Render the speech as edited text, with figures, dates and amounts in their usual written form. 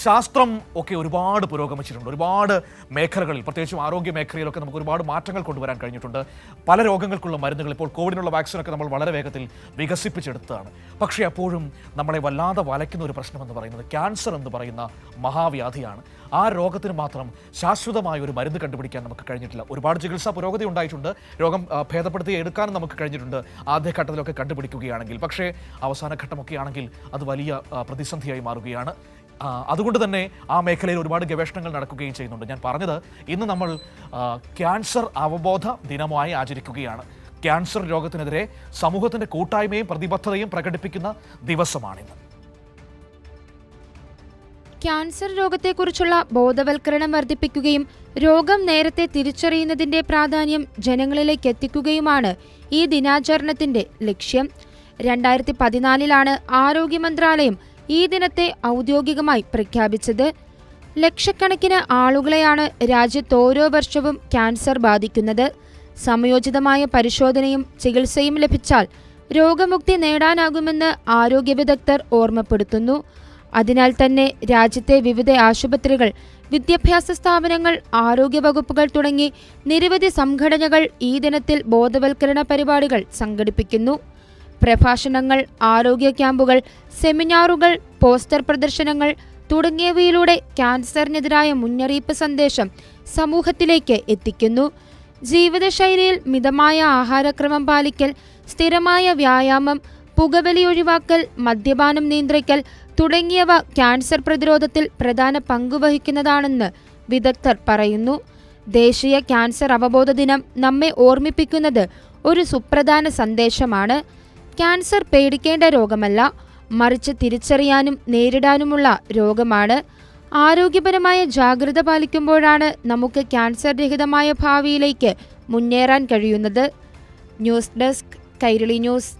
ശാസ്ത്രം ഒക്കെ ഒരുപാട് പുരോഗമിച്ചിട്ടുണ്ട്. ഒരുപാട് മേഖലകളിൽ, പ്രത്യേകിച്ചും ആരോഗ്യ മേഖലയിലൊക്കെ നമുക്ക് ഒരുപാട് മാറ്റങ്ങൾ കൊണ്ടുവരാൻ കഴിഞ്ഞിട്ടുണ്ട്. പല രോഗങ്ങൾക്കുള്ള മരുന്നുകൾ, ഇപ്പോൾ കോവിഡിനുള്ള വാക്സിനൊക്കെ നമ്മൾ വളരെ വേഗത്തിൽ വികസിപ്പിച്ചെടുത്തതാണ്. പക്ഷേ അപ്പോഴും നമ്മളെ വല്ലാതെ വലയ്ക്കുന്ന ഒരു പ്രശ്നമെന്ന് പറയുന്നത് ക്യാൻസർ എന്ന് പറയുന്ന മഹാവ്യാധിയാണ്. ആ രോഗത്തിന് മാത്രം ശാശ്വതമായ ഒരു മരുന്ന് കണ്ടുപിടിക്കാൻ നമുക്ക് കഴിഞ്ഞിട്ടില്ല. ഒരുപാട് ചികിത്സാ പുരോഗതി ഉണ്ടായിട്ടുണ്ട്. രോഗം ഭേദപ്പെടുത്തി എടുക്കാനും നമുക്ക് കഴിഞ്ഞിട്ടുണ്ട്, ആദ്യഘട്ടത്തിലൊക്കെ കണ്ടുപിടിക്കുകയാണെങ്കിൽ. പക്ഷേ അവസാന ഘട്ടമൊക്കെ ആണെങ്കിൽ അത് വലിയ പ്രതിസന്ധിയായി മാറുകയാണ്. അതുകൊണ്ട് തന്നെ ആ മേഖലയിൽ ഒരുപാട് ഗവേഷണങ്ങൾ നടക്കുകയും ചെയ്യുന്നുണ്ട്. ഞാൻ പറഞ്ഞത്, ഇന്ന് നമ്മൾ ക്യാൻസർ അവബോധ ദിനമായി ആചരിക്കുകയാണ്. ക്യാൻസർ രോഗത്തിനെതിരെ സമൂഹത്തിൻ്റെ കൂട്ടായ്മയും പ്രതിബദ്ധതയും പ്രകടിപ്പിക്കുന്ന ദിവസമാണിന്ന്. ക്യാൻസർ രോഗത്തെക്കുറിച്ചുള്ള ബോധവൽക്കരണം വർദ്ധിപ്പിക്കുകയും രോഗം നേരത്തെ തിരിച്ചറിയുന്നതിന്റെ പ്രാധാന്യം ജനങ്ങളിലേക്ക് എത്തിക്കുകയുമാണ് ഈ ദിനാചരണത്തിന്റെ ലക്ഷ്യം. 2014 ആരോഗ്യ മന്ത്രാലയം ഈ ദിനത്തെ ഔദ്യോഗികമായി പ്രഖ്യാപിച്ചത്. ലക്ഷക്കണക്കിന് ആളുകളെയാണ് രാജ്യത്ത് ഓരോ വർഷവും ക്യാൻസർ ബാധിക്കുന്നത്. സമയോചിതമായ പരിശോധനയും ചികിത്സയും ലഭിച്ചാൽ രോഗമുക്തി നേടാനാകുമെന്ന് ആരോഗ്യ വിദഗ്ധർ ഓർമ്മപ്പെടുത്തുന്നു. അതിനാൽ തന്നെ രാജ്യത്തെ വിവിധ ആശുപത്രികൾ, വിദ്യാഭ്യാസ സ്ഥാപനങ്ങൾ, ആരോഗ്യവകുപ്പുകൾ തുടങ്ങി നിരവധി സംഘടനകൾ ഈ ദിനത്തിൽ ബോധവൽക്കരണ പരിപാടികൾ സംഘടിപ്പിക്കുന്നു. പ്രഭാഷണങ്ങൾ, ആരോഗ്യ ക്യാമ്പുകൾ, സെമിനാറുകൾ, പോസ്റ്റർ പ്രദർശനങ്ങൾ തുടങ്ങിയവയിലൂടെ ക്യാൻസറിനെതിരായ മുന്നറിയിപ്പ് സന്ദേശം സമൂഹത്തിലേക്ക് എത്തിക്കുന്നു. ജീവിതശൈലിയിൽ മിതമായ ആഹാരക്രമം പാലിക്കൽ, സ്ഥിരമായ വ്യായാമം, പുകവലി ഒഴിവാക്കൽ, മദ്യപാനം നിയന്ത്രിക്കൽ തുടങ്ങിയവ ക്യാൻസർ പ്രതിരോധത്തിൽ പ്രധാന പങ്കുവഹിക്കുന്നതാണെന്ന് വിദഗ്ധർ പറയുന്നു. ദേശീയ ക്യാൻസർ അവബോധ ദിനം നമ്മെ ഓർമ്മിപ്പിക്കുന്നത് ഒരു സുപ്രധാന സന്ദേശമാണ്. ക്യാൻസർ പേടിക്കേണ്ട രോഗമല്ല, മറിച്ച് തിരിച്ചറിയാനും നേരിടാനുമുള്ള രോഗമാണ്. ആരോഗ്യപരമായ ജാഗ്രത പാലിക്കുമ്പോഴാണ് നമുക്ക് ക്യാൻസർ രഹിതമായ ഭാവിയിലേക്ക് മുന്നേറാൻ കഴിയുന്നത്. News desk, Kairali news.